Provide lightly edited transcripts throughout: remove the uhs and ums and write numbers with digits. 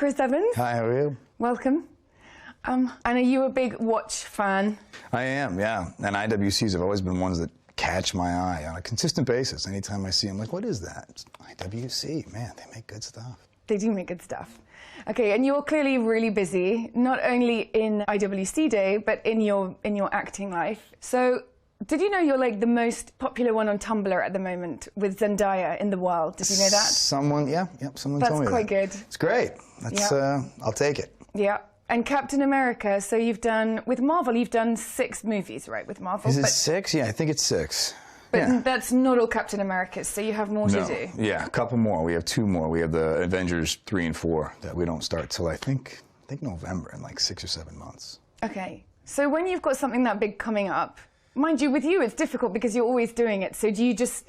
Chris Evans. Hi, how are you? Welcome. And are you a big Watch fan? I am, yeah. And IWCs have always been ones that catch my eye on a consistent basis. Anytime I see them, like, what is that? It's IWC, man, they make good stuff. They do make good stuff. Okay, and you're clearly really busy, not only in IWC Day, but in your acting life. So, did you know you're like the most popular one on Tumblr at the moment with Zendaya in the world? Did you know that? Someone told me that. That's quite good. It's great. That's, I'll take it. Yeah. And Captain America, so you've done, with Marvel, you've done 6 movies, right, with Marvel? Is it 6? Yeah, I think it's 6. But yeah. That's not all Captain Americas, so you have more to do. Yeah, a couple more. We have 2 more. We have the Avengers 3 and 4 that we don't start till I think November, in like 6 or 7 months. Okay. So when you've got something that big coming up, mind you, with you it's difficult because you're always doing it. So do you just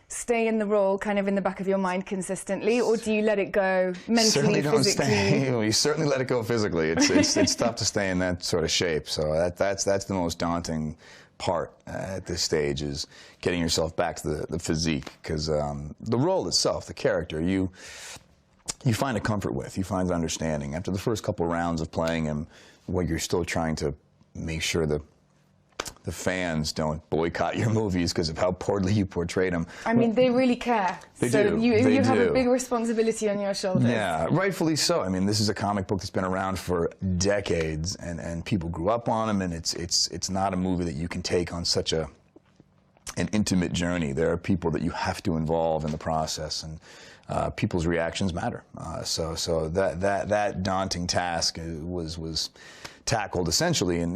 stay in the role kind of in the back of your mind consistently, or do you let it go mentally, physically? You certainly let it go physically. It's tough to stay in that sort of shape. So that's the most daunting part at this stage, is getting yourself back to the physique, because the role itself, the character, you find a comfort with, you find an understanding. After the first couple rounds of playing him, what you're still trying to make sure the fans don't boycott your movies because of how poorly you portrayed them. I mean, they really care. They so do. You have a big responsibility on your shoulders. Yeah, rightfully so. I mean, this is a comic book that's been around for decades, and people grew up on them, and it's not a movie that you can take on such an intimate journey. There are people that you have to involve in the process, and people's reactions matter. So that daunting task was tackled essentially in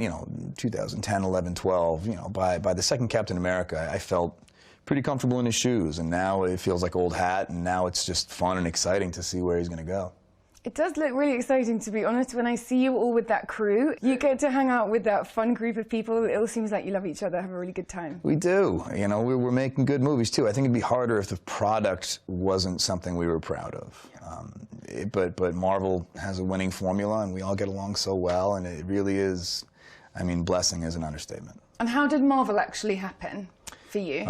2010, 11, 12. By the second Captain America, I felt pretty comfortable in his shoes, and now it feels like old hat, and now it's just fun and exciting to see where he's going to go. It does look really exciting, to be honest. When I see you all with that crew, you get to hang out with that fun group of people. It all seems like you love each other, have a really good time. We do. We're making good movies too. I think it'd be harder if the product wasn't something we were proud of. But Marvel has a winning formula, and we all get along so well, and it really is, I mean, blessing is an understatement. And how did Marvel actually happen for you?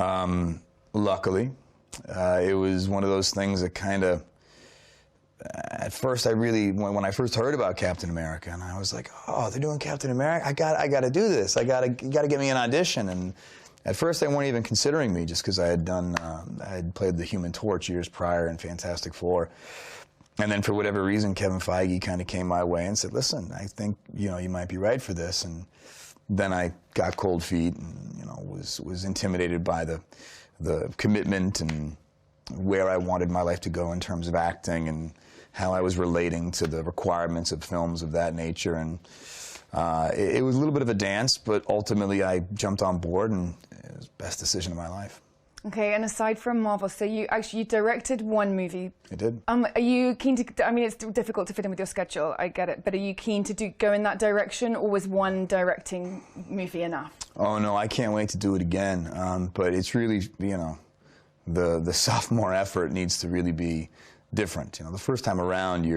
Luckily, it was one of those things that kind of, at first, when I first heard about Captain America, and I was like, oh, they're doing Captain America? I got to do this. You got to get me an audition. And at first, they weren't even considering me, just because I had played the Human Torch years prior in Fantastic Four. And then for whatever reason, Kevin Feige kind of came my way and said, listen, I think you might be right for this. And then I got cold feet, and was intimidated by the commitment and where I wanted my life to go in terms of acting, and how I was relating to the requirements of films of that nature. And it was a little bit of a dance, but ultimately I jumped on board, and it was the best decision of my life. Okay, and aside from Marvel, so you directed 1 movie. I did. Are you keen to, I mean, it's difficult to fit in with your schedule, I get it, but are you keen to go in that direction, or was 1 directing movie enough? Oh no, I can't wait to do it again. But it's really, the sophomore effort needs to really be different. The first time around,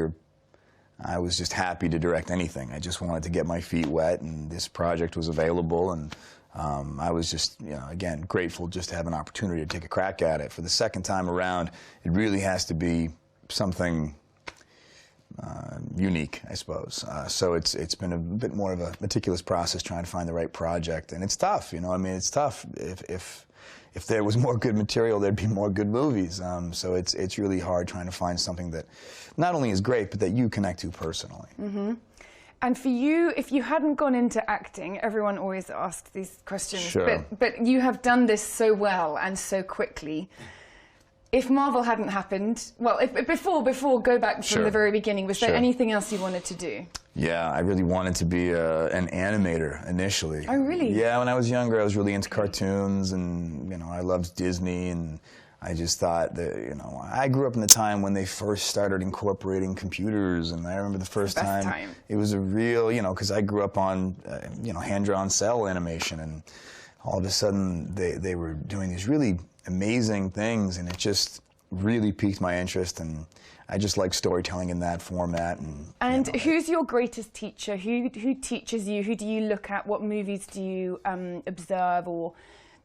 I was just happy to direct anything. I just wanted to get my feet wet, and this project was available, and I was just, again, grateful just to have an opportunity to take a crack at it. For the second time around, it really has to be something unique, I suppose. So it's been a bit more of a meticulous process trying to find the right project, and it's tough. I mean, it's tough. If there was more good material, there'd be more good movies. So it's really hard trying to find something that not only is great, but that you connect to personally. Mm-hmm. And for you, if you hadn't gone into acting, everyone always asks these questions, sure. but you have done this so well and so quickly. If Marvel hadn't happened, well, before go back from the very beginning, was there anything else you wanted to do? Yeah, I really wanted to be an animator initially. Oh, really? Yeah, when I was younger, I was really into cartoons, and I loved Disney, and I just thought that, I grew up in the time when they first started incorporating computers, and I remember the first time it was a real, because I grew up on, hand-drawn cell animation, and all of a sudden they were doing these really amazing things, and it just really piqued my interest, and I just like storytelling in that format. And who's your greatest teacher? Who teaches you? Who do you look at? What movies do you observe, or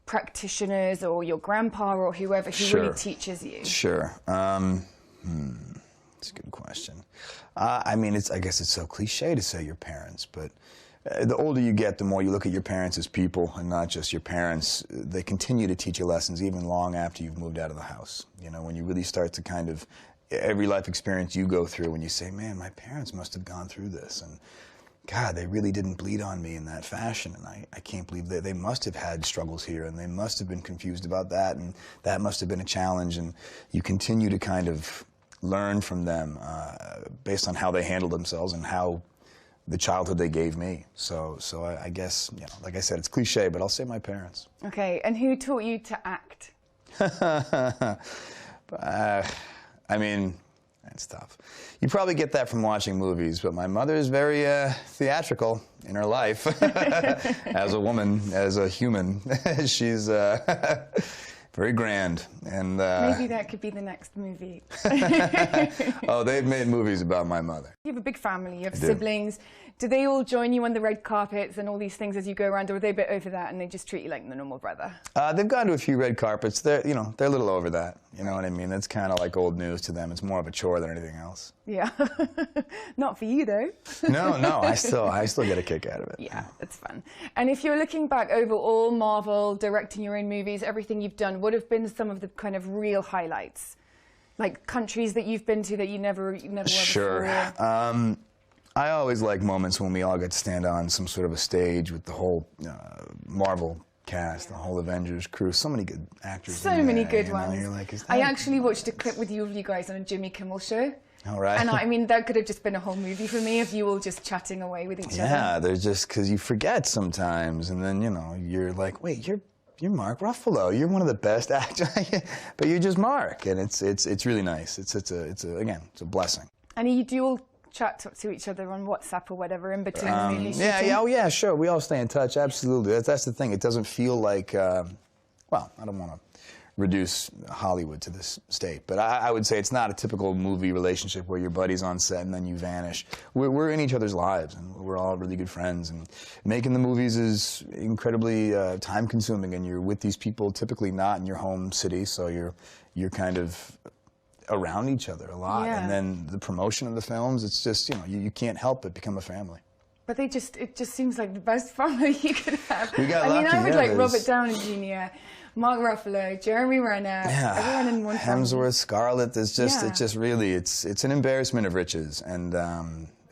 practitioners, or your grandpa, or whoever who really teaches you? Sure. It's a good question. I mean, I guess it's so cliche to say your parents, but the older you get, the more you look at your parents as people and not just your parents. They continue to teach you lessons even long after you've moved out of the house. You know, when you really start to kind of, every life experience you go through, when you say, man, my parents must have gone through this, and God, they really didn't bleed on me in that fashion, and I can't believe they must have had struggles here, and they must have been confused about that, and that must have been a challenge, and you continue to kind of learn from them based on how they handled themselves and how the childhood they gave me. So I guess, you know, like I said, it's cliche, but I'll say my parents. Okay, and who taught you to act? I mean, that's tough. You probably get that from watching movies, but my mother is very theatrical in her life. As a woman, as a human, she's very grand. And maybe that could be the next movie. Oh, they've made movies about my mother. You have a big family, you have siblings. Do they all join you on the red carpets and all these things as you go around, or are they a bit over that and they just treat you like the normal brother? They've gone to a few red carpets. They're a little over that. You know what I mean? That's kind of like old news to them. It's more of a chore than anything else. Yeah. Not for you, though. No, I still get a kick out of it. Yeah, it's fun. And if you're looking back over all Marvel, directing your own movies, everything you've done, what have been some of the kind of real highlights? Like countries that you've been to that you never were before? Sure. I always like moments when we all get to stand on some sort of a stage with the whole Marvel cast, the whole Avengers crew. So many good actors. So many good ones. You're like, I actually watched a clip with you guys on a Jimmy Kimmel show. All right. And I mean, that could have just been a whole movie for me if you all just chatting away with each other. Yeah, they're just, because you forget sometimes, and then, you know, you're like, wait, you're Mark Ruffalo. You're one of the best actors, but you're just Mark, and it's really nice. It's a blessing. And you do all chat to each other on WhatsApp or whatever in between the movie shooting? Oh yeah, sure. We all stay in touch. Absolutely. That's the thing. It doesn't feel like, well, I don't want to reduce Hollywood to this state, but I would say it's not a typical movie relationship where your buddy's on set and then you vanish. We're in each other's lives, and we're all really good friends. And making the movies is incredibly time-consuming, and you're with these people typically not in your home city, so you're kind of around each other a lot. Yeah. And then the promotion of the films, it's just, you know, you can't help but become a family. But it just seems like the best family you could have. We got lucky. I would like Robert Downey Jr., Mark Ruffalo, Jeremy Renner, everyone in one family. Hemsworth, Scarlett. It's just really, it's an embarrassment of riches. And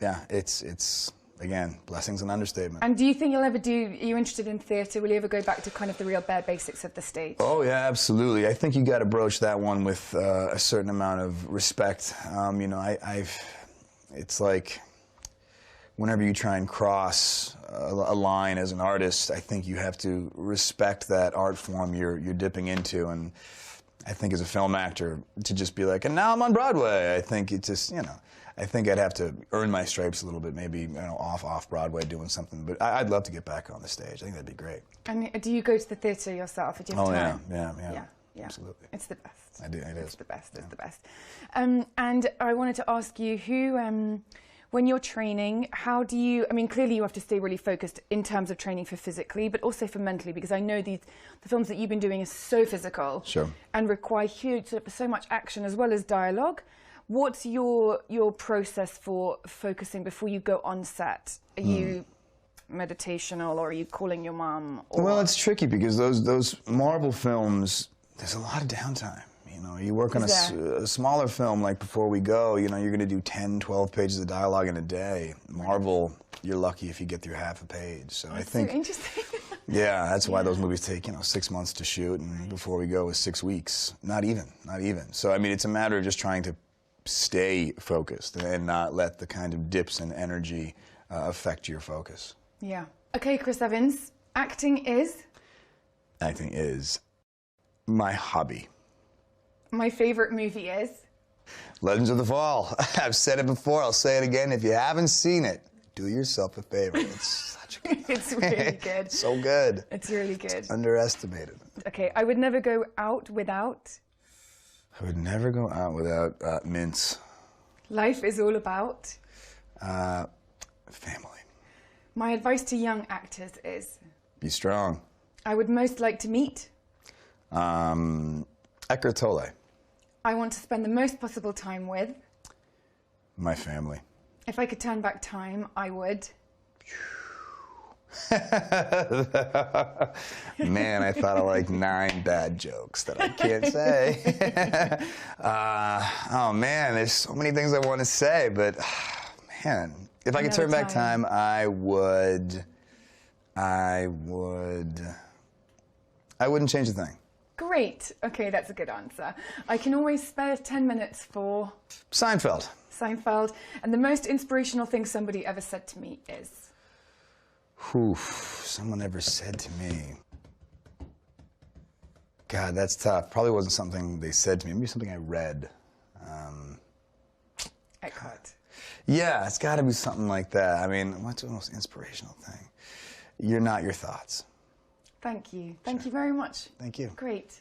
yeah, it's again, blessings and understatement. And do you think you'll ever are you interested in theatre? Will you ever go back to kind of the real bare basics of the stage? Oh yeah, absolutely. I think you got to broach that one with a certain amount of respect. You know, it's like, whenever you try and cross a line as an artist, I think you have to respect that art form you're dipping into. And I think as a film actor, to just be like, and now I'm on Broadway, I think it just, you know, I think I'd have to earn my stripes a little bit, maybe, you know, off Broadway doing something. But I'd love to get back on the stage. I think that'd be great. And do you go to the theatre yourself? Do you have time? Yeah. Absolutely. It's the best. I do. It is. It's the best. It's the best. And I wanted to ask you, when you're training, how do you, I mean, clearly you have to stay really focused in terms of training for physically, but also for mentally, because I know the films that you've been doing are so physical. Sure. And require so much action as well as dialogue. What's your process for focusing before you go on set? Are you meditational, or are you calling your mom? Well, it's tricky because those Marvel films, there's a lot of downtime. You know, you work on a smaller film like Before We Go, you know, you're going to do 10, 12 pages of dialogue in a day. Marvel, you're lucky if you get through half a page. So I think, so interesting. Yeah, that's why those movies take, you know, 6 months to shoot, and Before We Go is 6 weeks. Not even. So, I mean, it's a matter of just trying to stay focused and not let the kind of dips in energy affect your focus. Yeah. Okay, Chris Evans, acting is my hobby. My favorite movie is? Legends of the Fall. I've said it before, I'll say it again. If you haven't seen it, do yourself a favor. It's such a good It's really good. So good. It's really good. It's underestimated. Okay, I would never go out without? I would never go out without mints. Life is all about? Family. My advice to young actors is? Be strong. I would most like to meet? Eckhart Tolle. I want to spend the most possible time with? My family. If I could turn back time, I would. Man, I thought of like 9 bad jokes that I can't say. Oh man, there's so many things I want to say, but man, if I could turn back time, I wouldn't change a thing. Great. Okay, that's a good answer. I can always spare 10 minutes for Seinfeld. Seinfeld. And the most inspirational thing somebody ever said to me is? Someone ever said to me. God, that's tough. Probably wasn't something they said to me. Maybe something I read. Eckhart. Yeah, it's got to be something like that. I mean, what's the most inspirational thing? You're not your thoughts. Thank you. Thank you very much. Thank you. Great.